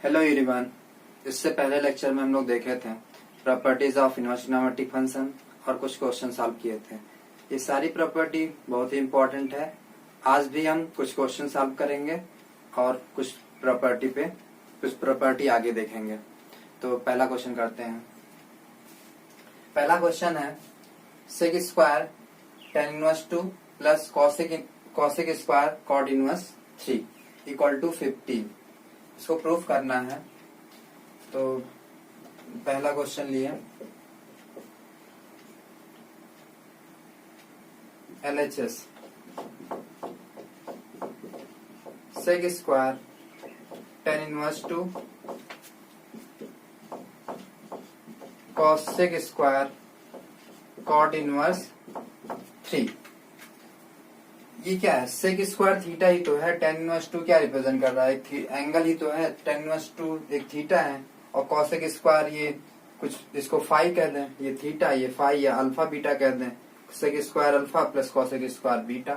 Hello everyone. इससे पहले lecture में हम लोग देखे थे properties of inverse trigonometric function और कुछ क्वेश्चन सॉल्व किए थे। ये सारी प्रॉपर्टी बहुत ही इंपॉर्टेंट है। आज भी हम कुछ क्वेश्चन सॉल्व करेंगे और कुछ प्रॉपर्टी आगे देखेंगे। तो पहला क्वेश्चन करते हैं। पहला क्वेश्चन है sec square tan inverse 2 plus cosec square cot inverse 3 equal to 15। इसको प्रूफ करना है। तो पहला क्वेश्चन लिए LHS sec square tan inverse 2 cosec square cot inverse 3। ये क्या है? सेक स्क्वायर थीटा ही तो है। tan इनवर्स 2 क्या रिप्रेजेंट कर रहा है? एंगल ही तो है। tan इनवर्स 2 एक थीटा है और कॉसेक स्क्वायर ये कुछ इसको फाई कह दें, ये थीटा, ये फाई या अल्फा बीटा कह दें। Sec square alpha plus cosec square beta.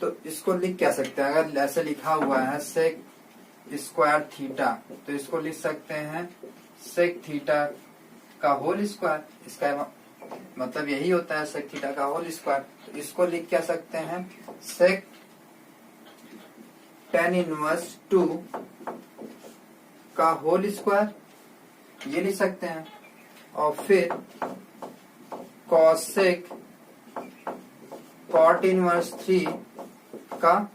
तो इसको लिख क्या सकते हैं? अगर ऐसे लिखा हुआ है सेक स्क्वायर थीटा तो इसको लिख सकते हैं सेक थीटा का होल स्क्वायर। इसका मतलब यही होता है सेक थीटा का होल स्क्वायर। तो इसको लिख क्या सकते हैं? सेक tan इनवर्स 2 का होल स्क्वायर ये लिख सकते हैं और फिर कॉसेक कॉट इनवर्स 3 का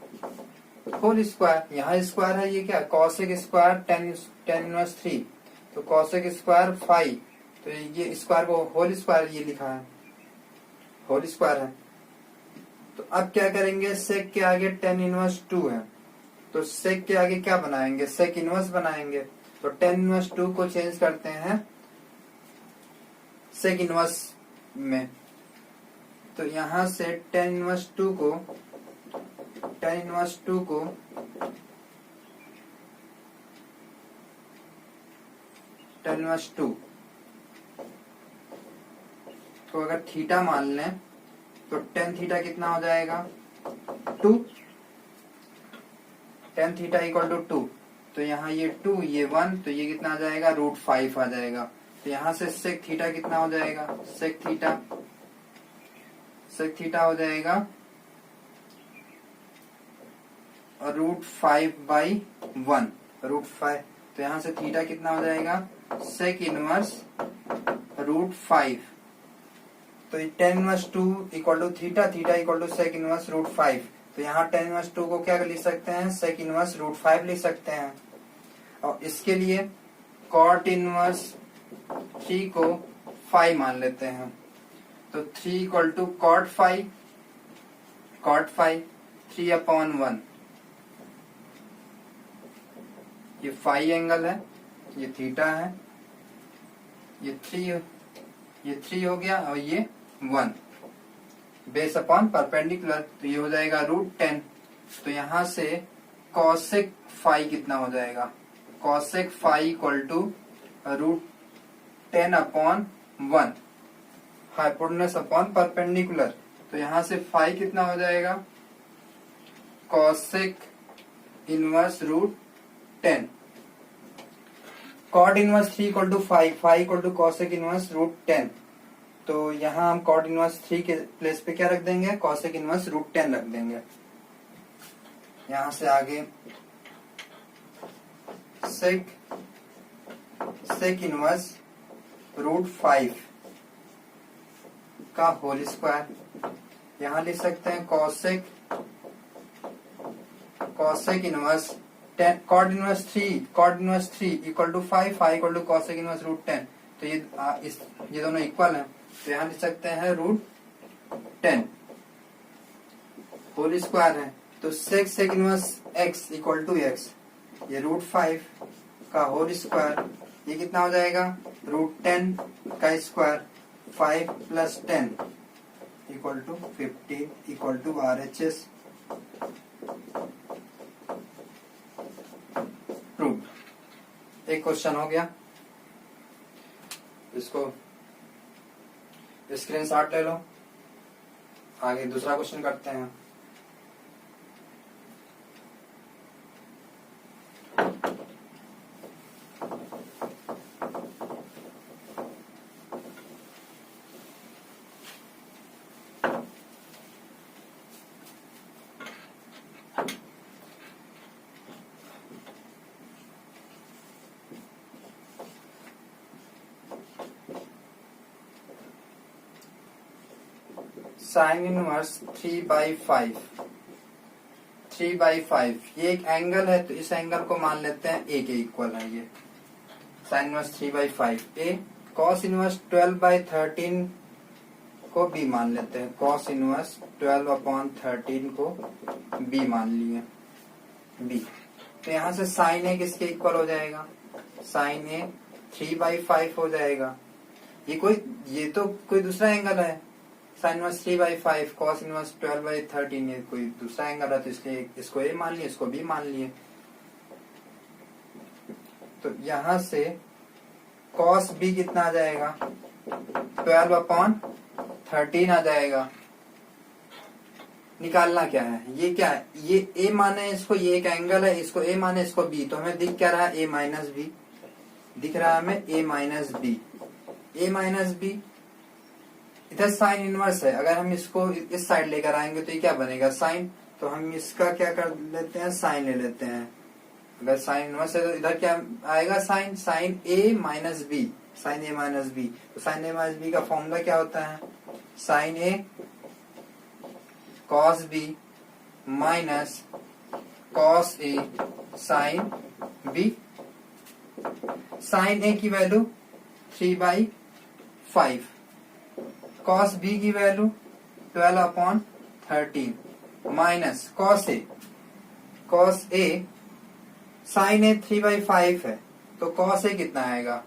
होल स्क्वायर। यहाँ स्क्वायर है, ये क्या? कॉसेक स्क्वायर tan इनवर्स 3 तो कॉसेक स्क्वायर 5 तो ये स्क्वायर को होल स्क्वायर ये लिखा है, होल स्क्वायर है। तो अब क्या करेंगे? सेक के आगे tan इनवर्स 2 है तो सेक के आगे क्या बनाएंगे? सेक इनवर्स बनाएंगे। तो tan इनवर्स 2 को चेंज करते हैं सेक इनवर्स में। तो यहां से tan इनवर्स 2 को tan इनवर्स 2 तो अगर थीटा मान लें तो tan थीटा कितना हो जाएगा? 2। tan थीटा इक्वल टू 2 तो यहाँ ये 2 ये 1 तो ये कितना आ जाएगा? √5 आ जाएगा। तो यहाँ से सेक थीटा कितना हो जाएगा? सेक थीटा हो जाएगा √5/1 √5। तो यहाँ से थीटा कितना हो जाएगा? Sec inverse √5। तो tan inverse 2 equal to theta equal to sec inverse √5। तो यहाँ tan इनवर्स 2 को क्या लिख सकते हैं? सेक इनवर्स √5 लिख सकते हैं। और इसके लिए कॉट इनवर्स 3 को 5 मान लेते हैं। तो 3 इक्वल टू कॉट 5 3/1। ये 5 एंगल है, ये थीटा है, ये 3 हो गया और ये 1 बेस अपॉन परपेंडिकुलर तो ये हो जाएगा √10। तो यहां से कॉसेक 5 कितना हो जाएगा? Cosec 5 equal to √10/1 hypotenuse upon perpendicular. तो यहां से 5 कितना हो जाएगा? Cosec inverse √10। Cot inverse 3 equal to 5 equal to cosec inverse √10। तो यहाँ हम कॉट इनवर्स 3 के प्लेस पे क्या रख देंगे? कॉसेक इनवर्स √10 रख देंगे। यहां से आगे सेक इनवर्स √5 का होल स्क्वायर। यहां लिख सकते हैं cosec inverse cot inverse 3 equal to 5 equal to cosec inverse √10। तो ये दोनों इक्वल हैं तो यहाँ लिख सकते हैं √10 होल स्क्वायर है। तो sec inverse x equal to x ये √5 का होल स्क्वायर ये कितना हो जाएगा? √10 का square 5 plus 10 equal to 15 equal to RHS। एक क्वेश्चन हो गया, इसको स्क्रीनशॉट ले लो। आगे दूसरा क्वेश्चन करते हैं। साइन इनवर्स 3/5, 3/5 ये एक एंगल है, तो इस एंगल को मान लेते हैं ए के इक्वल है। ये साइन इनवर्स 3/5 ए। कॉस इनवर्स 12/13 को बी मान लेते हैं। कॉस इनवर्स 12/13 को बी मान लिए बी। तो यहाँ से साइन ए किसके इक्वल हो जाएगा? साइन ए 3/5 हो जाएगा। ये तो कोई दूसरा एंगल है। साइन इनवर्स 3/5 कॉस इनवर्स 12/13 ये कोई दूसरा एंगल है, तो इसलिए इसको ए मान लिए, इसको बी मान लिए। तो यहां से कॉस बी कितना आ जाएगा? 12/13 आ जाएगा। निकालना क्या है? ये क्या है? ये ए माने इसको, ये एक एंगल है, इसको ए माने इसको बी। तो हमें दिख क्या रहा है? ए माइनस बी दिख रहा है हमें, ए माइनस बी। ए माइनस बी इधर साइन इनवर्स है, अगर हम इसको इस साइड लेकर आएंगे तो ये क्या बनेगा? साइन। तो हम इसका क्या कर लेते हैं? साइन ले लेते हैं। अगर साइन इनवर्स है तो इधर क्या आएगा? साइन। साइन ए माइनस बी, साइन ए माइनस बी। तो साइन ए माइनस बी का फॉर्मूला क्या होता है? Sign A cos B minus cos A sine B. Sign ए की वैल्यू 3/5, कॉस बी की value 12/13 minus cos A. Cos A sign ए 3/5 है, तो cos A कितना आएगा?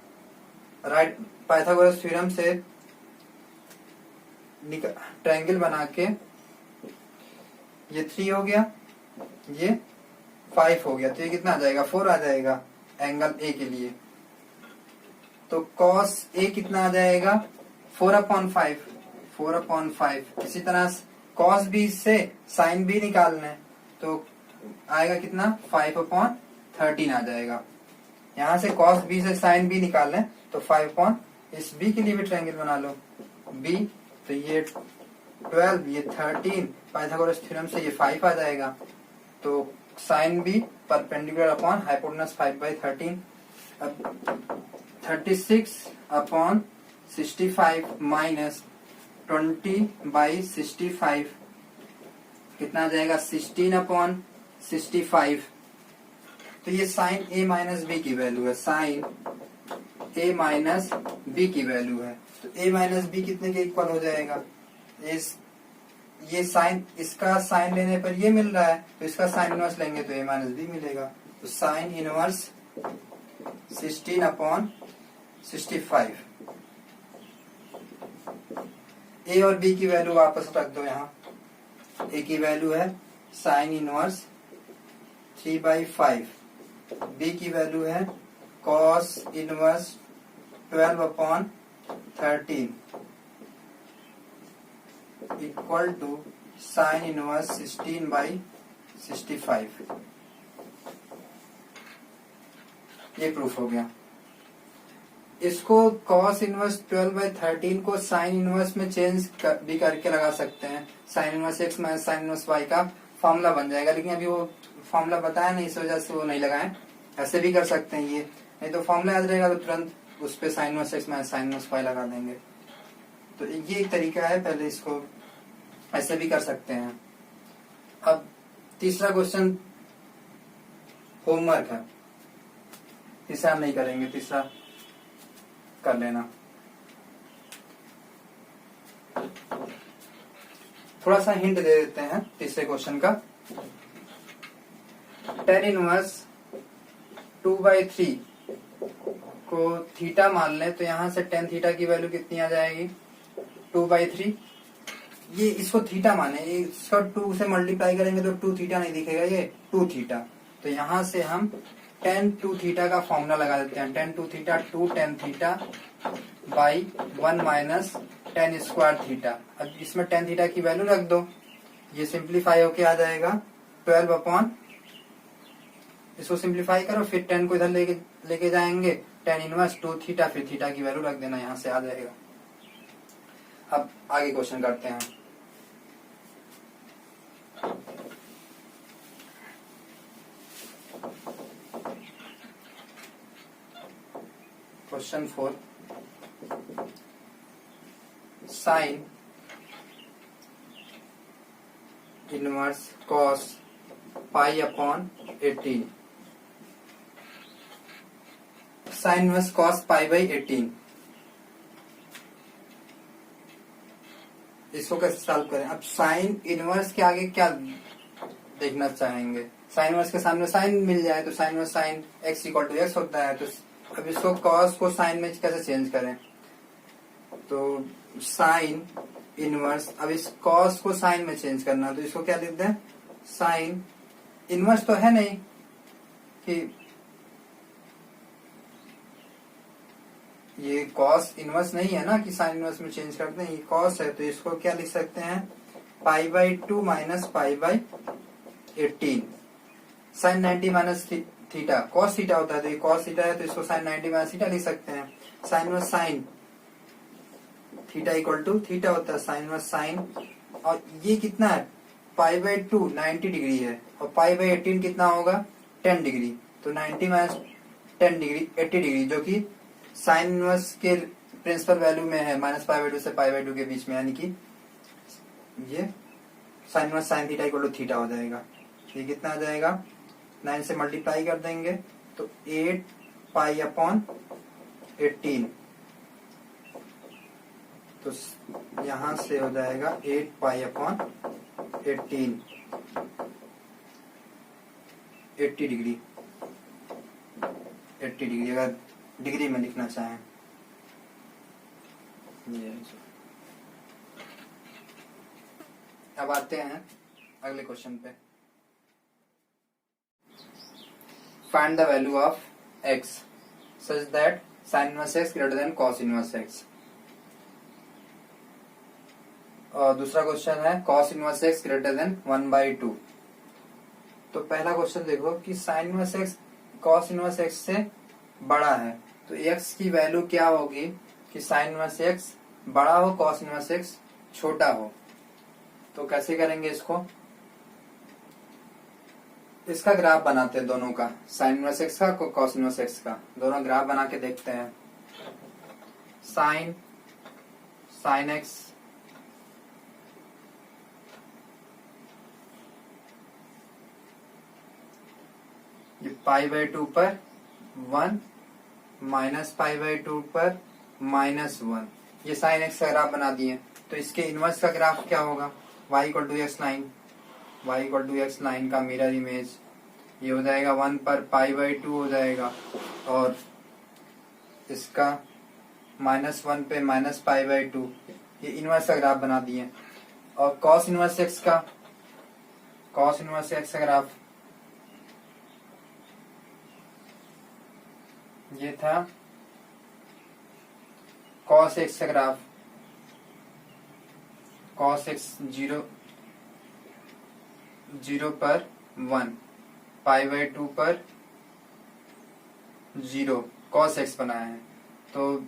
राइट पाइथागोरस थ्योरम से ट्रायंगल बना के ये 3 हो गया, ये 5 हो गया, तो ये कितना आ जाएगा? 4 आ जाएगा एंगल ए के लिए। तो कॉस ए कितना आ जाएगा? 4/5, 4/5। इसी तरह कॉस बी से साइन बी निकालना है, तो आएगा कितना? 5/13 आ जाएगा। यहां से कॉस बी से साइन बी निकालना है, तो 5 इस बी के लिए भी ट्रायंगल बना लो बी। तो ये 12, ये 13, पाइथागोरस थ्योरम से ये 5 आ जाएगा। तो sine b perpendicular upon hypotenuse 5/13। अब 36/65 माइनस 20/65 कितना आ जाएगा? 16/65। तो ये साइन ए माइनस बी की वैल्यू है, साइन ए माइनस बी की वैल्यू है। तो ए माइनस बी कितने के इक्वल हो जाएगा? ये साइन, इसका साइन लेने पर ये मिल रहा है, तो इसका साइन इनवर्स लेंगे तो ए माइनस बी मिलेगा। तो साइन इनवर्स 16/65। ए और बी की वैल्यू वापस रख दो यहाँ। ए की वैल्यू है साइन इनवर्स 3/5, बी की वैल्यू है cos inverse 12/13 equal to sine inverse 16/65। ये प्रूफ हो गया। इसको कॉस इनवर्स 12/13 को साइन इनवर्स में चेंज भी करके लगा सकते हैं। Sine inverse x minus sine inverse y का फॉर्मूला बन जाएगा, लेकिन अभी वो फॉर्मूला बताया नहीं, इस वजह से वो नहीं लगाए। ऐसे भी कर सकते हैं ये, नहीं तो फॉर्मूला याद रहेगा तो तुरंत उस पे sign inverse x minus sine inverse y लगा देंगे। तो ये एक तरीका है, पहले इसको ऐसे भी कर सकते हैं। अब तीसरा क्वेश्चन होमवर्क है, तीसरा नहीं करेंगे, तीसरा कर लेना। थोड़ा सा हिंट दे देते हैं तीसरे क्वेश्चन का। tan इनवर्स 2/3 को थीटा मान लें, तो यहां से tan थीटा की वैल्यू कितनी आ जाएगी? 2/3। ये इसको थीटा माने, इसका 2 से मल्टीप्लाई करेंगे तो 2 थीटा नहीं दिखेगा, ये 2 थीटा। तो यहां से हम tan 2 थीटा का फॉर्मूला लगा देते हैं। tan 2 theta 2 tan theta by 1 minus tan square theta. अब इसमें tan थीटा की वैल्यू रख दो, ये सिंप्लीफाई होके आ जाएगा 12 इसको सिंप्लीफाई करो, फिर tan को इधर लेके जाएंगे, tan इनवर्स 2 थीटा, फिर थीटा की वैल्यू रख देना, यहां से आ जाएगा। अब आगे क्वेश्चन करते हैं। Question 4, sine inverse cos pi upon 18, sine inverse cos pi by 18। इसको कैसे सॉल्व करें? अब साइन इनवर्स के आगे क्या देखना चाहेंगे? साइन इनवर्स के सामने साइन मिल जाए तो sine inverse sine x equal to x होता है। तो अब इसको कॉस को साइन में कैसे चेंज करें? तो साइन इनवर्स, अब इस कॉस को साइन में चेंज करना, तो इसको क्या लिखते हैं? साइन इनवर्स तो है नहीं कि ये कॉस इनवर्स नहीं है ना कि साइन इनवर्स में चेंज करते हैं, ये कॉस है। तो इसको क्या लिख सकते हैं? Pi by 2 minus pi by 18, sine 90 minus theta, cos theta होता है तो ये कॉस थीटा है, तो इसको साइन 90 माइनस थीटा लिख सकते हैं। Sine inverse sine theta equal to theta होता है, साइन इनवर्स साइन, और ये कितना है? पाई बाई 2 90 डिग्री है, और पाई बाई 18 कितना होगा? 10 डिग्री। तो 90 माइनस 10 डिग्री 80 डिग्री, जो कि साइन इनवर्स के प्रिंसिपल वैल्यू में है, माइनस पाई बाई 2 से पाई बाई 2 के बीच में, यानी कि ये sine inverse sine theta equal to theta हो जाएगा। ये कितना आ जाएगा? 9 से मल्टीप्लाई कर देंगे तो 8 पाई अपॉन 18, तो यहां से हो जाएगा 8 पाई अपॉन 18, 80 डिग्री, 80 डिग्री अगर डिग्री में लिखना चाहें। अब आते हैं अगले क्वेश्चन पे। Find the value of x such that sine inverse x greater than cos inverse x। और दूसरा क्वेश्चन है cos inverse x greater than 1/2। तो पहला क्वेश्चन देखो कि sine inverse x cos inverse x से बड़ा है, तो x की वैल्यू क्या होगी कि साइन इनवर्स x बड़ा हो, कॉस इनवर्स x छोटा हो। तो कैसे करेंगे इसको? इसका ग्राफ बनाते हैं दोनों का, साइन इनवर्स x का, कॉस इनवर्स x का, दोनों ग्राफ बना के देखते हैं। साइन x ये पाई बाई 2 पर 1 माइनस पाई बाई 2 पर -1, ये साइन x का ग्राफ बना दिए। तो इसके इनवर्स का ग्राफ क्या होगा? y equal to x9, y equal to x9 का मिरर इमेज ये हो जाएगा 1 पर पाई बाई 2 हो जाएगा, और इसका -1 पे माइनस पाई बाई 2, ये इनवर्स का ग्राफ बना दिए। और कॉस इनवर्स x का ग्राफ ये था कॉस x का ग्राफ, कॉस x 0 पर 1, पाई बाई 2 पर 0, कॉस x बनाया है। तो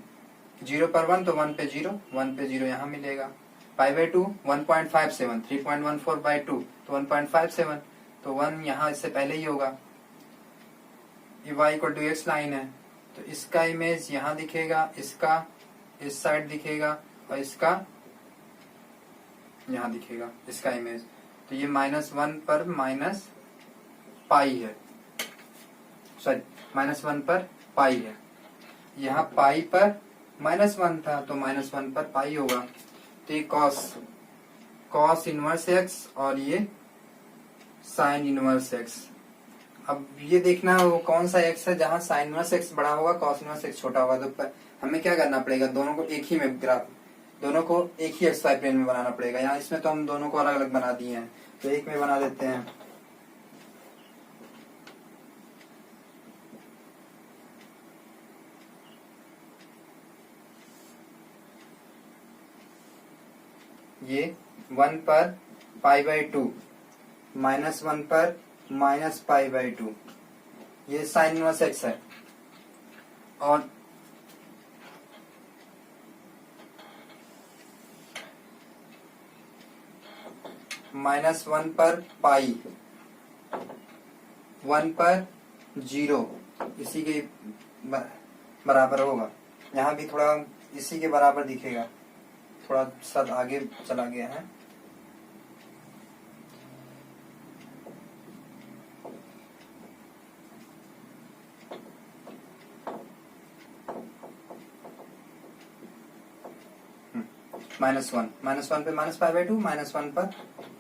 0 पर 1 तो 1 पे 0, 1 पे 0 यहाँ मिलेगा। पाई बाई 2 1.57, 3.14/2 तो 1.57, तो 1 यहाँ इससे पहले ही होगा। ये y equal to x line है, तो इसका इमेज यहाँ दिखेगा, इसका इस साइड दिखेगा, और इसका यहाँ दिखेगा, इसका इमेज। तो ये -1 पर माइनस पाई है, सॉरी -1 पर पाई है, यहाँ पाई पर -1 था तो -1 पर पाई होगा। तो ये कॉस इनवर्स x और ये साइन इनवर्स x। अब ये देखना है वो कौन सा x है जहां साइन इनवर्स x बड़ा होगा, कॉस इनवर्स x छोटा होगा। तो हमें क्या करना पड़ेगा? दोनों को एक ही में ग्राफ, दोनों को एक ही xy प्लेन में बनाना पड़ेगा। यहाँ इसमें तो हम दोनों को अलग अलग बना दिए हैं, तो एक में बना देते हैं। ये 1 पर पाई बाई 2, -1 पर माइनस पाई बाई 2, ये साइन इनवर्स x है। और -1 पर पाई, 1 पर 0, इसी के बराबर होगा। यहाँ भी थोड़ा इसी के बराबर दिखेगा, थोड़ा सा आगे चला गया है। -1, -1 पे -π/2, -1 पर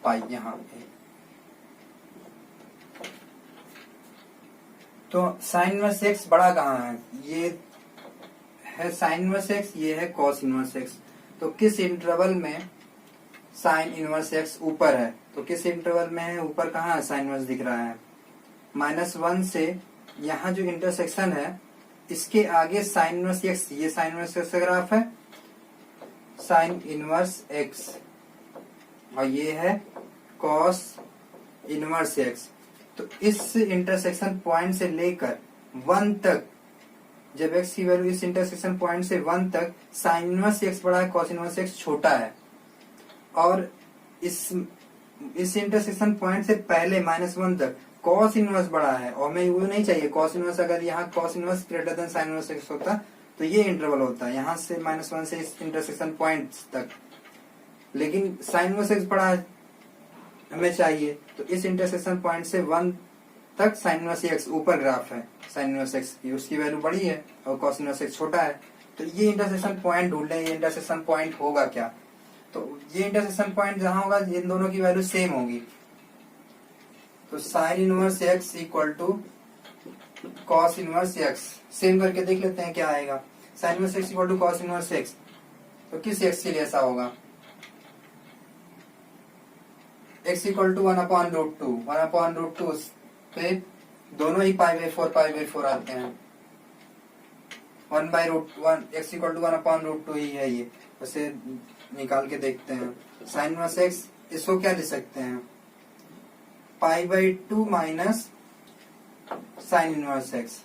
पाई यहाँ पे। तो साइन इनवर्स एक्स बड़ा कहाँ है? ये है साइन इनवर्स एक्स, ये है कॉस इनवर्स एक्स। तो किस इंटरवल में साइन इनवर्स एक्स ऊपर है? तो किस इंटरवल में है ऊपर? कहाँ है साइन इनवर्स दिख रहा है? -1 से यहाँ जो इंटरसेक्शन है इसके आगे साइन इनवर्स एक्स, ये साइन इनवर्स एक्स का ग्राफ है, साइन इनवर्स एक्स, और ये है कॉस इनवर्स एक्स। तो इस इंटरसेक्शन पॉइंट से लेकर 1 तक, जब एक्स की वैल्यू इस इंटरसेक्शन पॉइंट से 1 तक साइन इनवर्स एक्स बड़ा है, कॉस इनवर्स एक्स छोटा है। और इस इंटरसेक्शन पॉइंट से पहले -1 तक कॉस इनवर्स बड़ा है। और मैं वो नहीं चाहिए कॉस इनवर्स, अगर यहाँ cos inverse greater than sign inverse x होता तो ये इंटरवल होता, यहाँ से -1 से इस इंटरसेक्शन पॉइंट तक। लेकिन साइन इनवर्स एक्स बड़ा हमें चाहिए, तो इस इंटरसेक्शन पॉइंट से 1 तक साइन इनवर्स एक्स ऊपर ग्राफ है, साइन इनवर्स एक्स की उसकी वैल्यू बड़ी है और कॉस इनवर्स एक्स छोटा है। तो ये इंटरसेक्शन पॉइंट ढूंढ लें, ये इंटरसेक्शन पॉइंट होगा क्या? तो ये इंटरसेक्शन पॉइंट जहां होगा इन दोनों की वैल्यू सेम होगी। तो sine inverse x equal to cos inverse x, same करके देख लेते हैं क्या आएगा। Sine inverse x equal to cos inverse x, तो किस एक्स के लिए ऐसा होगा? x इक्वल टू 1/√2, 1/√2 पे दोनों ही π/4 आते हैं। 1/√1 x इक्वल टू 1/√2 ही है ये, उसे निकाल के देखते हैं। साइन इनवर्स एक्स, इसको क्या लिख सकते हैं? π/2 माइनस साइन इनवर्स एक्स।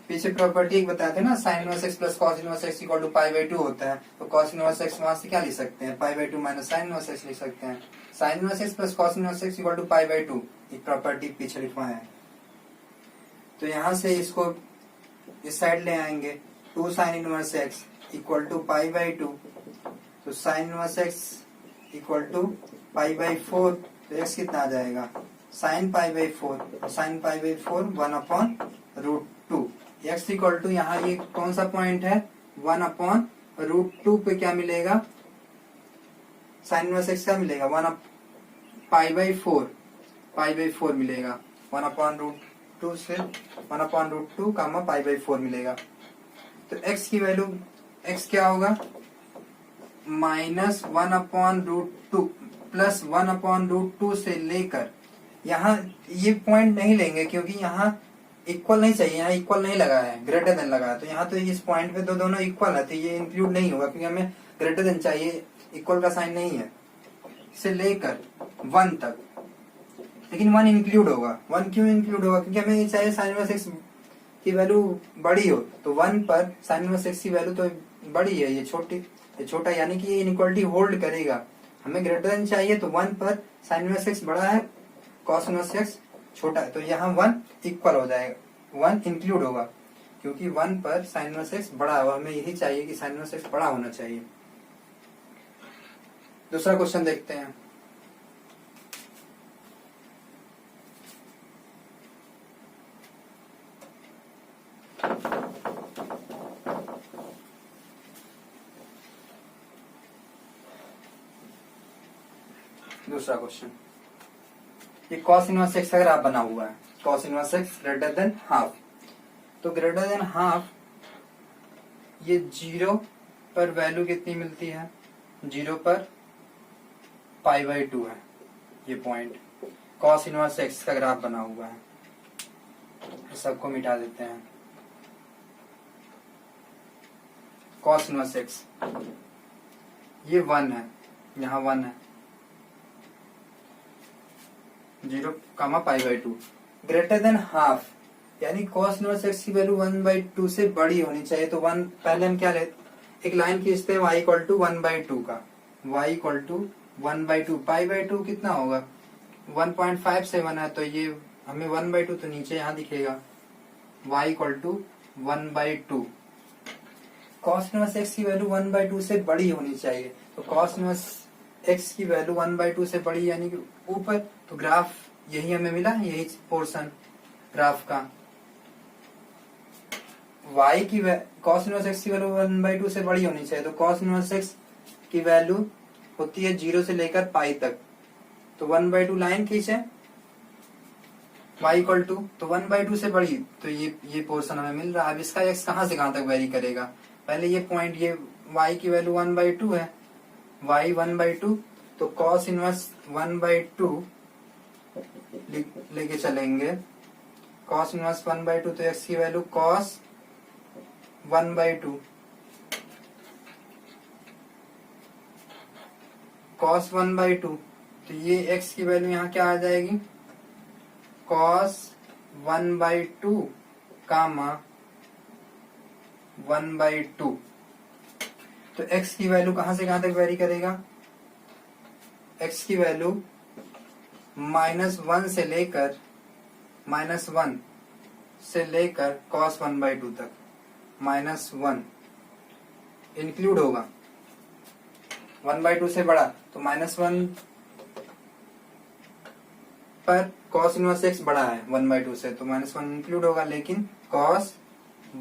पीछे प्रॉपर्टी एक बताए थे ना, sine inverse x plus cos inverse x equal to π/2 होता है। तो कॉस इनवर्स एक्स वहां से क्या लिख सकते हैं? π/2 माइनस साइन इनवर्स एक्स लिख सकते हैं। Sine inverse x plus cos inverse x equal to π/2, एक प्रॉपर्टी पीछे लिखवाए है। तो यहाँ से इसको इस साइड ले आएंगे, 2 sine inverse x equal to π/2। तो sine inverse x equal to π/4, तो एक्स कितना आ जाएगा? Sine π/4, sine π/4 1/√2। X equal to यहाँ ये कौन सा पॉइंट है? 1/√2 पे क्या मिलेगा? साइन इनवर्स एक्स क्या मिलेगा? π/4 मिलेगा। 1/√2 से 1/√2 कामा π/4 मिलेगा। तो x की वैल्यू, x क्या होगा? -1/√2 प्लस 1/√2 से लेकर यहाँ ये पॉइंट नहीं लेंगे क्योंकि यहाँ इक्वल नहीं चाहिए, यहाँ इक्वल नहीं लगा है, ग्रेटर देन लगा है। तो यहाँ तो इस पॉइंट पे तो दोनों इक्वल है, तो ये इंक्लूड नहीं होगा क्योंकि हमें ग्रेटर देन चाहिए, इक्वल का साइन नहीं है। से लेकर 1 तक, लेकिन 1 इंक्लूड होगा। 1 क्यों इंक्लूड होगा? क्योंकि हमें ये चाहिए साइन इनवर्स एक्स की वैल्यू बड़ी हो। तो 1 पर साइन इनवर्स एक्स की वैल्यू तो बड़ी है, ये छोटा, यानी कि ये इनइक्वालिटी होल्ड करेगा। हमें ग्रेटर देन चाहिए, तो 1 पर साइन इनवर्स एक्स बड़ा है, कॉस इनवर्स एक्स छोटा है। तो यहाँ 1 इक्वल हो जाएगा, 1 इंक्लूड होगा क्योंकि 1 पर साइन इनवर्स एक्स बड़ा है। हमें यही चाहिए कि साइन इनवर्स एक्स बड़ा होना चाहिए। दूसरा क्वेश्चन देखते हैं। दूसरा क्वेश्चन, ये कॉस इनवर्स एक्स का ग्राफ बना हुआ है। Cos inverse x greater than half, तो ग्रेटर देन हाफ ये 0 पर वैल्यू कितनी मिलती है? 0 पर π/2 है ये पॉइंट। कॉस इनवर्स एक्स का ग्राफ बना हुआ है, सबको मिटा देते हैं। कॉस इनवर्स एक्स ये 1 है, यहाँ 1 है, 0 कामा π/2 ग्रेटर देन हाफ, यानी कॉस इनवर्स एक्स की वैल्यू 1/2 से बड़ी होनी चाहिए। तो 1 पहले हम क्या लेते, एक लाइन खींचते हैं y इक्वल टू 1/2 का, y इक्वल टू 1/2, π/2 कितना होगा? 1.57 है, तो ये हमें 1/2 तो नीचे यहाँ दिखेगा, y equal to 1/2। Cos inverse x की वैल्यू 1/2 से बड़ी होनी चाहिए। तो कॉस इनवर्स एक्स की वैल्यू 1/2 से बड़ी यानी कि ऊपर, तो ग्राफ यही हमें मिला, यही पोर्शन ग्राफ का। y की कॉस इनवर्स एक्स की वैल्यू 1/2 से बड़ी होनी चाहिए, तो कॉस इनवर्स एक्स की वैल्यू होती है 0 से लेकर पाई तक, तो 1/2 लाइन खींचे y इक्वल टू, तो 1/2 से बड़ी, तो ये पोर्शन हमें मिल रहा है। अब इसका x कहां से कहां तक वेरी करेगा, पहले ये पॉइंट, ये y की वैल्यू 1/2 है, y 1/2, तो cos इनवर्स 1/2 लेके चलेंगे, cos इनवर्स 1/2, तो x की वैल्यू cos 1/2, cos 1/2, तो ये x की वैल्यू यहाँ क्या आ जाएगी, cos 1/2 कामा 1/2, तो x की वैल्यू कहां से कहां तक वेरी करेगा, x की वैल्यू -1 से लेकर -1 से लेकर cos 1/2 तक, -1 इंक्लूड होगा, 1/2 से बड़ा, तो -1 पर cos इनवर्स x बड़ा है 1/2 से, तो -1 इंक्लूड होगा, लेकिन cos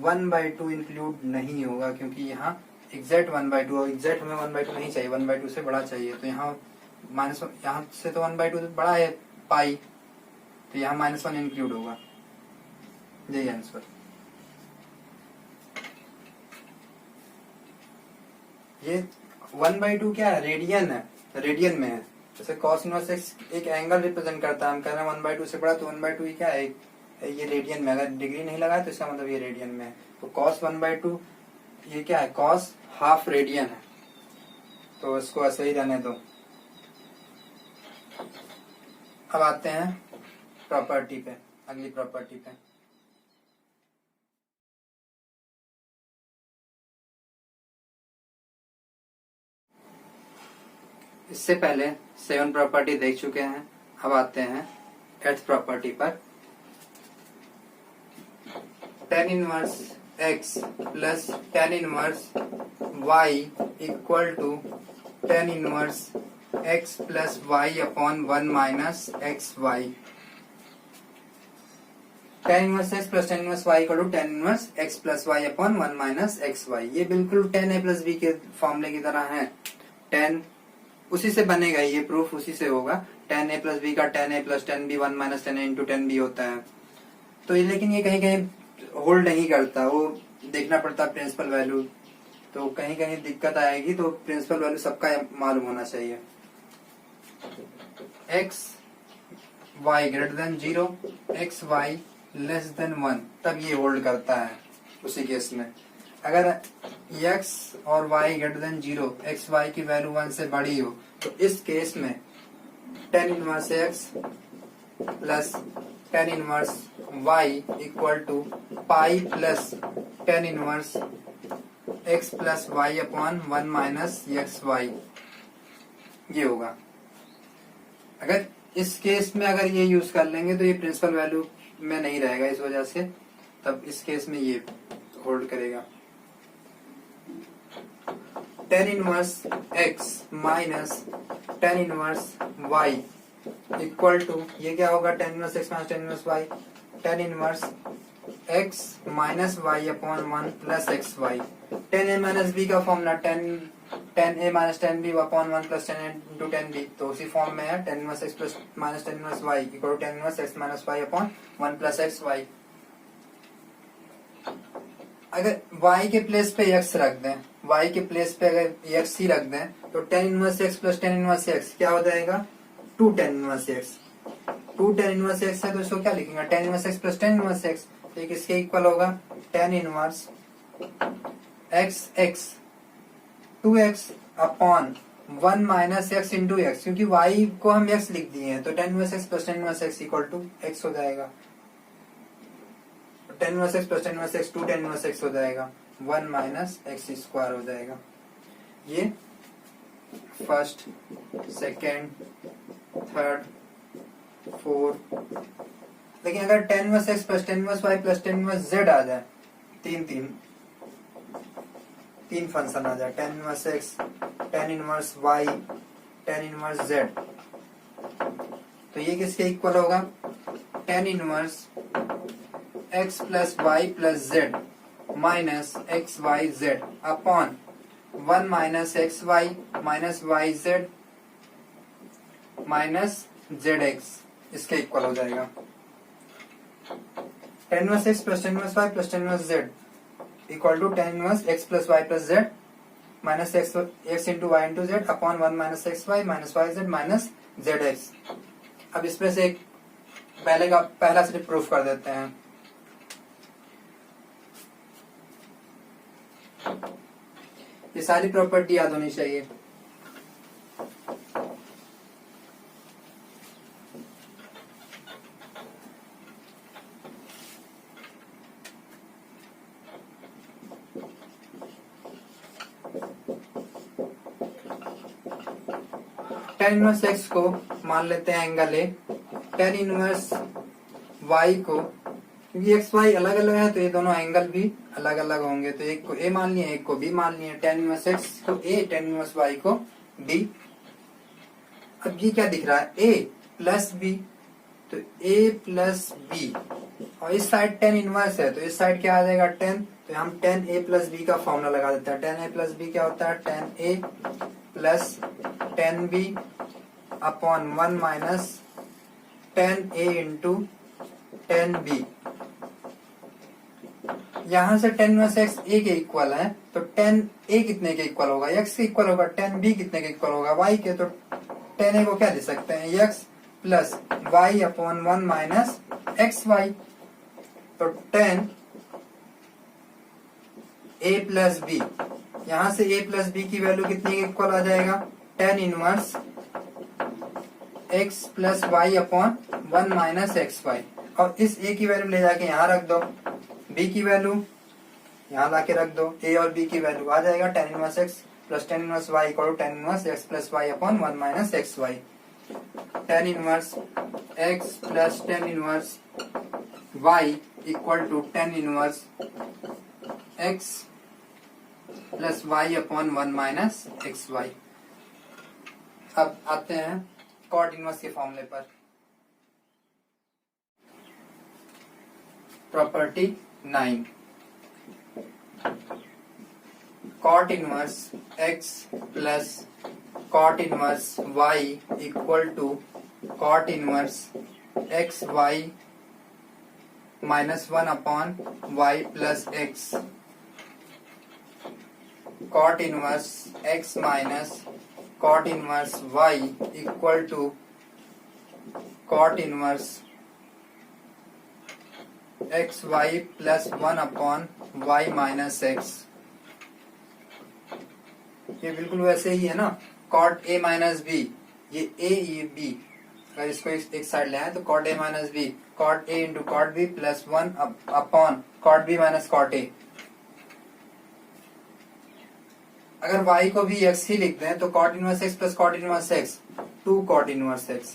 1/2 इंक्लूड नहीं होगा, क्योंकि यहाँ एग्जैक्ट 1/2, और एग्जैक्ट हमें 1/2 नहीं चाहिए, 1/2 से बड़ा चाहिए, तो यहाँ यहाँ से तो 1/2 बड़ा है पाई, तो यहाँ -1 इंक्लूड होगा, यही आंसर। ये 1/2 क्या है, रेडियन है, रेडियन में है, जैसे cos इनवर्स x एक एंगल रिप्रेजेंट करता है, हम कह रहे हैं 1/2 से बड़ा, तो 1/2 ही क्या है, ये रेडियन में, अगर डिग्री नहीं लगाया तो इसका मतलब ये रेडियन में है, तो cos 1/2 ये क्या है, cos हाफ रेडियन है, तो इसको ऐसे ही रहने दो। अब आते हैं प्रॉपर्टी पे, अगली प्रॉपर्टी पे। इससे पहले 7 प्रॉपर्टी देख चुके हैं, अब आते हैं 8th प्रॉपर्टी पर। tan inverse x plus tan inverse y equal to tan inverse x plus y upon 1 minus x y. tan inverse x plus tan inverse y equal to tan inverse x plus y upon 1 minus x y. ये बिल्कुल tan a plus b के फॉर्मूले की तरह है, tan उसी से बनेगा, ये प्रूफ उसी से होगा, tan a प्लस b का tan a plus tan b 1 minus tan a into tan b होता है। तो ये, लेकिन ये कहीं कहीं होल्ड नहीं करता, वो देखना पड़ता है प्रिंसिपल वैल्यू, तो कहीं कहीं दिक्कत आएगी, तो प्रिंसिपल वैल्यू सबका मालूम होना चाहिए। x y greater than 0, x y less than 1, तब ये होल्ड करता है। उसी केस में अगर x और y greater than 0, x y की वैल्यू 1 से बड़ी हो, तो इस केस में tan inverse x plus tan inverse y equal to pi plus tan inverse x plus y upon 1 minus x y, ये होगा। अगर इस केस में अगर ये यूज कर लेंगे तो ये प्रिंसिपल वैल्यू में नहीं रहेगा, इस वजह से तब इस केस में ये होल्ड करेगा। tan inverse x minus tan inverse y equal to, ये क्या होगा, tan inverse x minus tan inverse y, tan inverse x minus y upon 1 plus x y. tan a minus b का formula tan a minus tan b upon 1 plus tan a into tan b, तो उसी form में है, tan inverse x plus minus tan inverse y equal to tan inverse x minus y upon 1 plus x y. अगर y के place पे x रख दें, y के प्लेस पे अगर x ही रख दें, तो tan inverse x plus tan inverse x क्या हो जाएगा, 2 tan inverse x। 2 tan inverse x है तो इसको क्या लिखेंगे, tan inverse x plus tan inverse x, तो किसके इक्वल होगा, tan inverse x x 2x upon 1 minus x into x, क्योंकि y को हम x लिख दिए हैं, तो tan inverse x plus tan inverse x equal to x हो जाएगा। tan inverse x plus tan inverse x 2 tan inverse x हो जाएगा, 1 माइनस एक्स स्क्वायर हो जाएगा। ये फर्स्ट, सेकेंड, थर्ड, फोर्थ। लेकिन अगर tan inverse x plus tan inverse y plus tan inverse z आ जाए, तीन फंक्शन आ जाए, tan inverse x, tan inverse y, tan inverse z, तो ये किसके इक्वल होगा, tan inverse x plus y plus z minus x y z upon 1 minus x y minus y z minus z x इसके equal हो जाएगा। tan inverse x plus tan inverse y plus tan inverse Z equal to tan inverse x plus y plus z minus x into y into z upon 1 minus x y minus y z minus z x. अब इसमें से एक पहला step proof कर देते हैं। ये सारी प्रॉपर्टी याद होनी चाहिए। tan इनवर्स एक्स को मान लेते हैं angle a, tan inverse y को, क्योंकि एक्स वाई अलग अलग है तो ये दोनों एंगल भी अलग अलग होंगे, तो एक को ए मान लिए एक को बी मान लिए। tan इनवर्स एक्स को ए, tan इनवर्स वाई को बी। अब ये क्या दिख रहा है, ए प्लस बी, तो ए प्लस बी, और इस साइड tan इनवर्स है तो इस साइड क्या आ जाएगा tan, तो हम tan a प्लस बी का फॉर्मूला लगा देते हैं। tan a प्लस बी क्या होता है, tan a plus tan b upon 1 minus tan a into tan b। यहां से tan इनवर्स एक्स ए के इक्वल है तो tan a कितने के इक्वल होगा, x के इक्वल होगा। tan b कितने के इक्वल होगा, y के, तो tan a को क्या दे सकते हैं, x plus y upon 1 minus x y. तो tan a प्लस बी, यहां से a प्लस बी की वैल्यू कितने के इक्वल आ जाएगा, tan inverse x plus y upon 1 minus x y. और इस a की वैल्यू ले जाके यहाँ रख दो, b की वैल्यू यहाँ लाके रख दो, a और b की वैल्यू आ जाएगा tan inverse x plus tan inverse y equal to tan inverse x plus y upon 1 minus x y. tan inverse x plus tan inverse y equal to tan inverse x plus y upon 1 minus x y. अब आते हैं cot inverse के फॉर्मूले पर। Property 9, cot inverse x plus cot inverse y equal to cot inverse x y minus 1 upon y plus x. Cot inverse x minus cot inverse y equal to cot inverse x y plus 1 upon y minus x. ये बिल्कुल वैसे ही है ना, cot a minus b, ये a ये b, अगर इसको एक साइड ले आए तो cot a minus b, cot a into cot b plus 1 upon cot b minus cot a। अगर y को भी x ही लिखते हैं तो cot inverse x plus cot inverse x, 2 cot inverse x,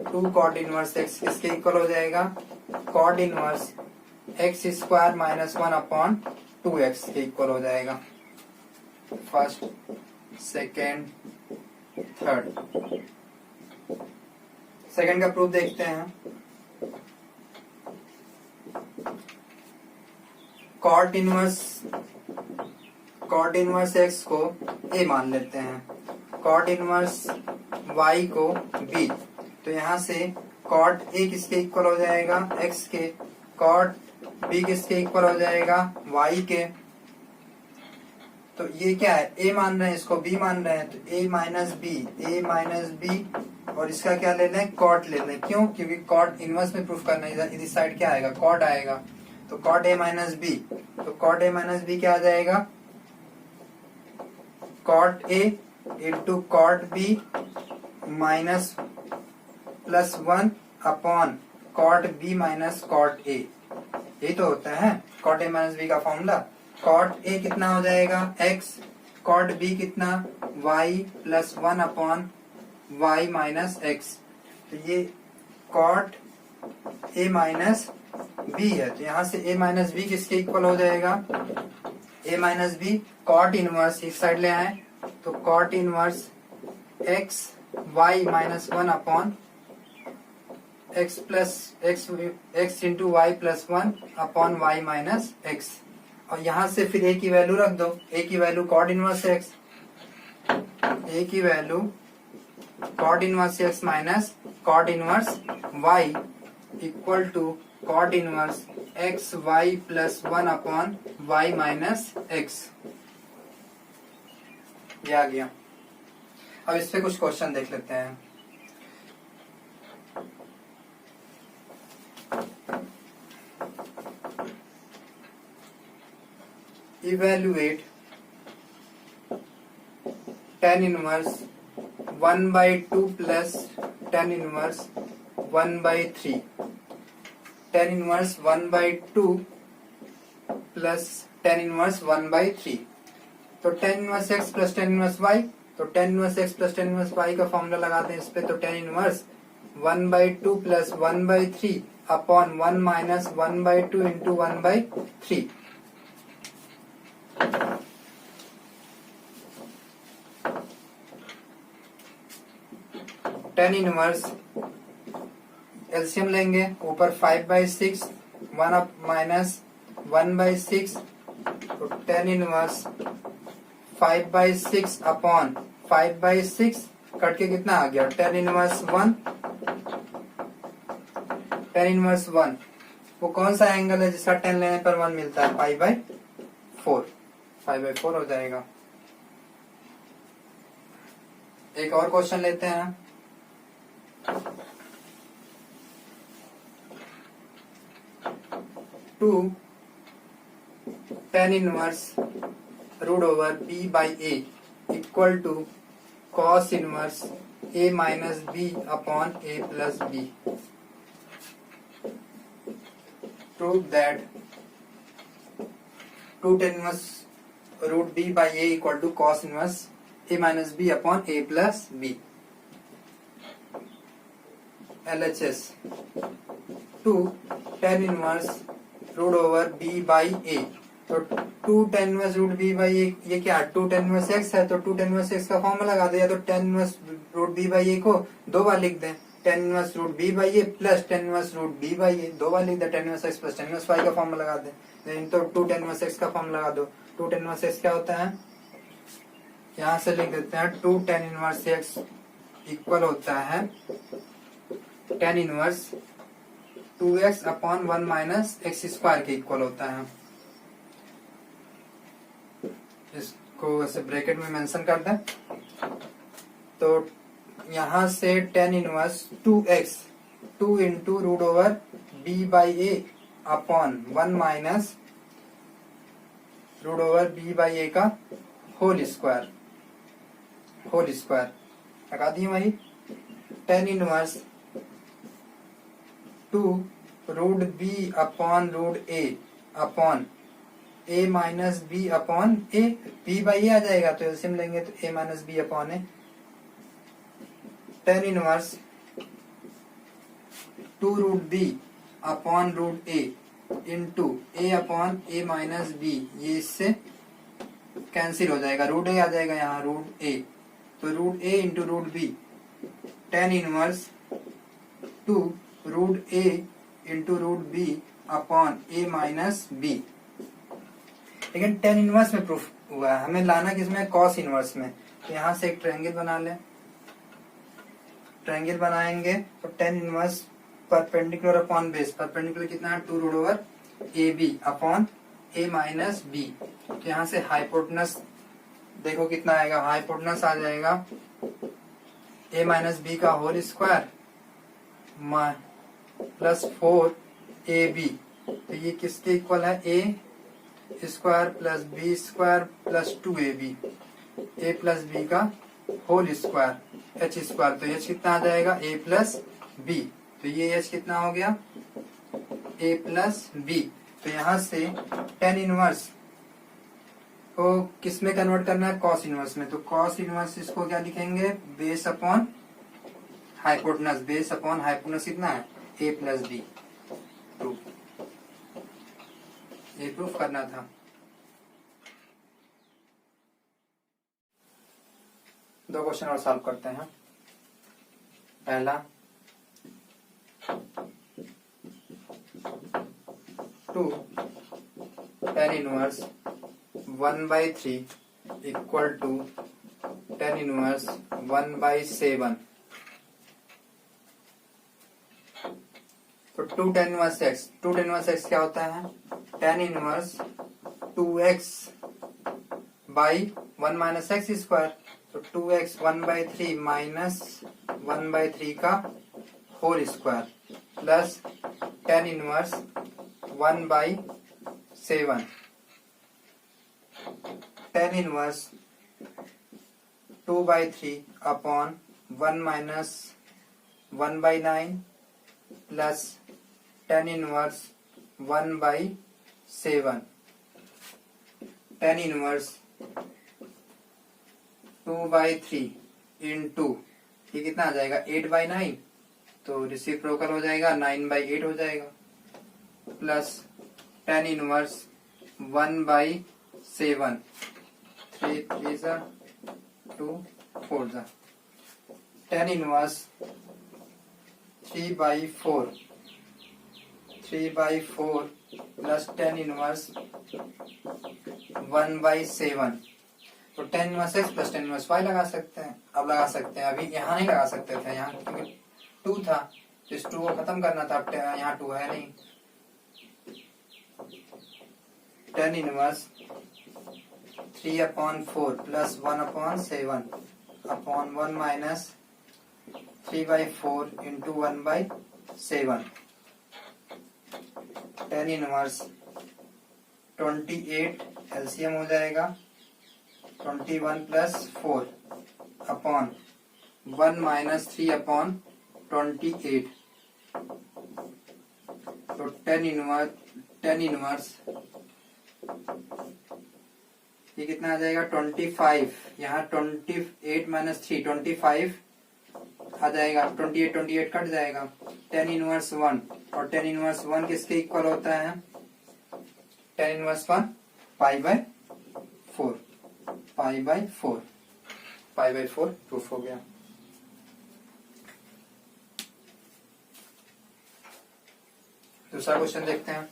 2 cot inverse x किसके equal हो जाएगा, cot inverse x square minus 1 upon 2x के इक्वल हो जाएगा। First, second, third. सेकेंड का प्रूफ देखते हैं। कॉट इनवर्स x को a मान लेते हैं, कॉट इनवर्स y को b, तो यहाँ से कॉट a किसके इक्वल हो जाएगा, x के, कॉट b किसके इक्वल हो जाएगा, y के। तो ये क्या है, a मान रहे हैं, इसको b मान रहे हैं, तो a माइनस बी, और इसका क्या ले लें, कॉट ले लें। क्यों, क्योंकि कॉट इनवर्स में प्रूफ करना है, इस साइड क्या आएगा, कॉट आएगा, तो कॉट a माइनस बी, तो कॉट a माइनस बी क्या आ जाएगा, cot a into cot b minus plus 1 upon cot b minus cot a। यही तो होता है कॉट a माइनस बी का फॉर्मूला। कॉट a कितना हो जाएगा x, कॉट b कितना y plus 1 upon y minus x। तो ये कॉट a माइनस b है, तो यहाँ से a माइनस बी किसके इक्वल हो जाएगा, a minus b, cot inverse इस साइड ले आए तो cot inverse x y minus 1 upon x plus x into y plus 1 upon y minus x। और यहां से फिर ए की वैल्यू रख दो, ए की value cot inverse x, a की value cot inverse x minus cot inverse y equal to cot inverse x y plus 1 upon y minus x. ये आ गया। अब इस पे कुछ क्वेश्चन देख लेते हैं। Evaluate tan inverse 1/2 plus tan inverse 1/3, tan inverse 1/2 plus tan inverse 1/3। तो tan inverse x plus tan inverse y, तो tan inverse x plus tan inverse y का फॉर्मूला लगाते हैं इस पे। तो tan inverse 1/2 plus 1/3 upon 1 minus 1/2 into 1/3। tan inverse LCM लेंगे, ऊपर 5/6 1 अप माइनस 1/6, तो tan इनवर्स 5/6 अपॉन 5/6 कट के कितना आ गया, tan इनवर्स 1। tan इनवर्स 1 वो कौन सा एंगल है जिसका tan लेने पर 1 मिलता है, π/4, 5/4 हो जाएगा। एक और क्वेश्चन लेते हैं। Two tan inverse root over b by a equal to cos inverse a minus b upon a plus b. Prove that 2 tan inverse root b by a equal to cos inverse a minus b upon a plus b. LHS 2 tan inverse root over b by a, तो 2 tan inverse root b by a, ये क्या 2 tan inverse x है, तो 2 tan inverse x का formula लगा दे, या तो tan inverse root b by a को 2 बार लिख दें, tan inverse root b by a plus tan inverse root b by a 2 बार लिख दे, tan inverse x plus tan inverse y का फॉर्मूला लगा दे। नहीं तो 2 tan इनवर्स x का फॉर्मूला लगा दो। 2 tan इनवर्स x क्या होता है, यहां से लिख देते हैं 2 tan इनवर्स x इक्वल होता है tan inverse 2x upon 1 minus x square के इक्वल होता है। इसको ऐसे ब्रैकेट में मेंशन कर दें, तो यहां से tan inverse 2x 2 into root over b by a upon 1 minus root over b by a का होल स्क्वायर लगा दिए वही। tan inverse 2 root b upon root a upon a minus b upon a, b by a आ जाएगा तो LCM लेंगे तो a minus b upon a। tan inverse 2 root b upon root a into a upon a minus b, ये इससे cancel हो जाएगा, root a आ जाएगा यहाँ, रूट a, तो root a into root b। tan inverse 2 root a into root b upon a minus b। लेकिन tan inverse में प्रूफ हुआ है, हमें लाना किसमें, कॉस इनवर्स में। तो यहां से एक ट्रायंगल बना लें, ट्रायंगल बनाएंगे तो tan inverse perpendicular upon base, perpendicular कितना है 2 root over a b upon a minus b. तो यहां से हाइपोटेनस देखो कितना आएगा, हाइपोटेनस आ जाएगा a माइनस बी का होल स्क्वायर प्लस 4ab, तो ये किसके इक्वल है, a square plus b square plus 2ab, a plus b का होल स्क्वायर h स्क्वायर, तो h कितना आ जाएगा a प्लस बी, तो ये h कितना हो गया a प्लस बी। तो यहाँ से tan इनवर्स को किस में कन्वर्ट करना है, कॉस इनवर्स में। तो कॉस इनवर्स इसको क्या लिखेंगे, base upon hypotenuse, base upon hypotenuse कितना है a प्लस बी। ये प्रूफ करना था। दो क्वेश्चन और सॉल्व करते हैं। पहला 2 tan inverse 1/3 equal to tan inverse 1/7। तो 2 tan inverse x, 2 tan inverse x क्या होता है? Tan inverse 2x by 1 minus x square. तो 2x 1/3 माइनस 1/3 का whole square plus tan inverse 1/7। Tan inverse 2/3 upon 1 minus 1/9 plus tan inverse 1/7। Tan inverse 2/3 into ये कितना आ जाएगा? 8/9। तो रेसिप्रोकल हो जाएगा, 9/8 हो जाएगा प्लस टेन इनवर्स 1/7। 3 3 सा 2 4 सा tan inverse 3/4 plus tan inverse 1/7। तो tan inverse x plus tan inverse y लगा सकते हैं। अब लगा सकते हैं, अभी यहाँ नहीं लगा सकते थे, यहाँ क्योंकि 2 था तो इस 2 को खत्म करना था। अब यहाँ 2 है नहीं। Ten inverse 3/4 plus 1/7 upon 1 minus 3/4 into 1/7। Tan inverse 28 LCM हो जाएगा 21 प्लस 4 अपॉन 1 माइनस 3/28। तो टेन इनवर्स ये कितना आ जाएगा? 25। यहाँ 28 माइनस 3 25 आ जाएगा। 28 कट जाएगा। टेन इनवर्स 1 और टेन इनवर्स 1 किसके इक्वल होता है? टेन इनवर्स 1 π/4 π/4 प्रूफ हो गया। दूसरा क्वेश्चन देखते हैं।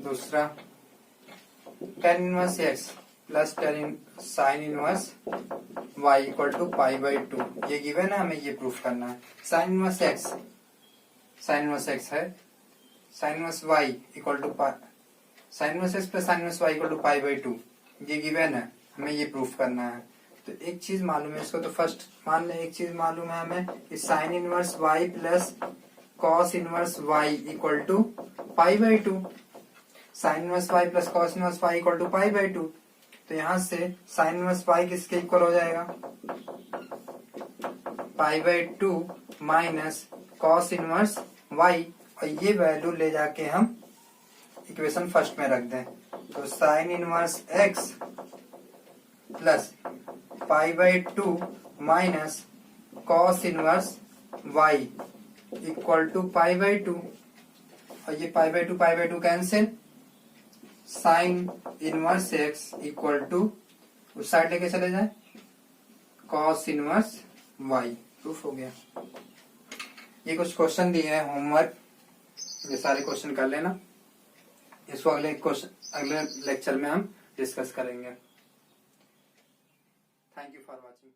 दूसरा tan inverse x plus tan sine inverse y equal to π/2। ये गिवन है, हमें ये प्रूफ करना है। साइन इनवर्स एक्स है, sine inverse y equal to sine inverse x plus sine inverse y equal to π/2 ये गिवन है, हमें ये प्रूफ करना है। तो एक चीज मालूम है इसको, तो फर्स्ट मान लें एक चीज मालूम है हमें कि sine inverse y plus cos inverse y equal to π/2। Sine inverse y plus cos inverse y equal to π/2। तो यहाँ से साइन इनवर्स y किसके इक्वल हो जाएगा? π/2 माइनस कॉस इनवर्स y, और ये वैल्यू ले जाके हम इक्वेशन फर्स्ट में रख दें। तो sine inverse x plus π/2 minus cos inverse y equal to π/2, और ये π/2 cancel. Sine inverse x equal to उस साइड लेके चले जाए कॉस इनवर्स वाई। प्रूफ हो गया। ये कुछ क्वेश्चन दिए हैं होमवर्क, ये सारे क्वेश्चन कर लेना। इसको अगले लेक्चर में हम डिस्कस करेंगे। Thank you for watching.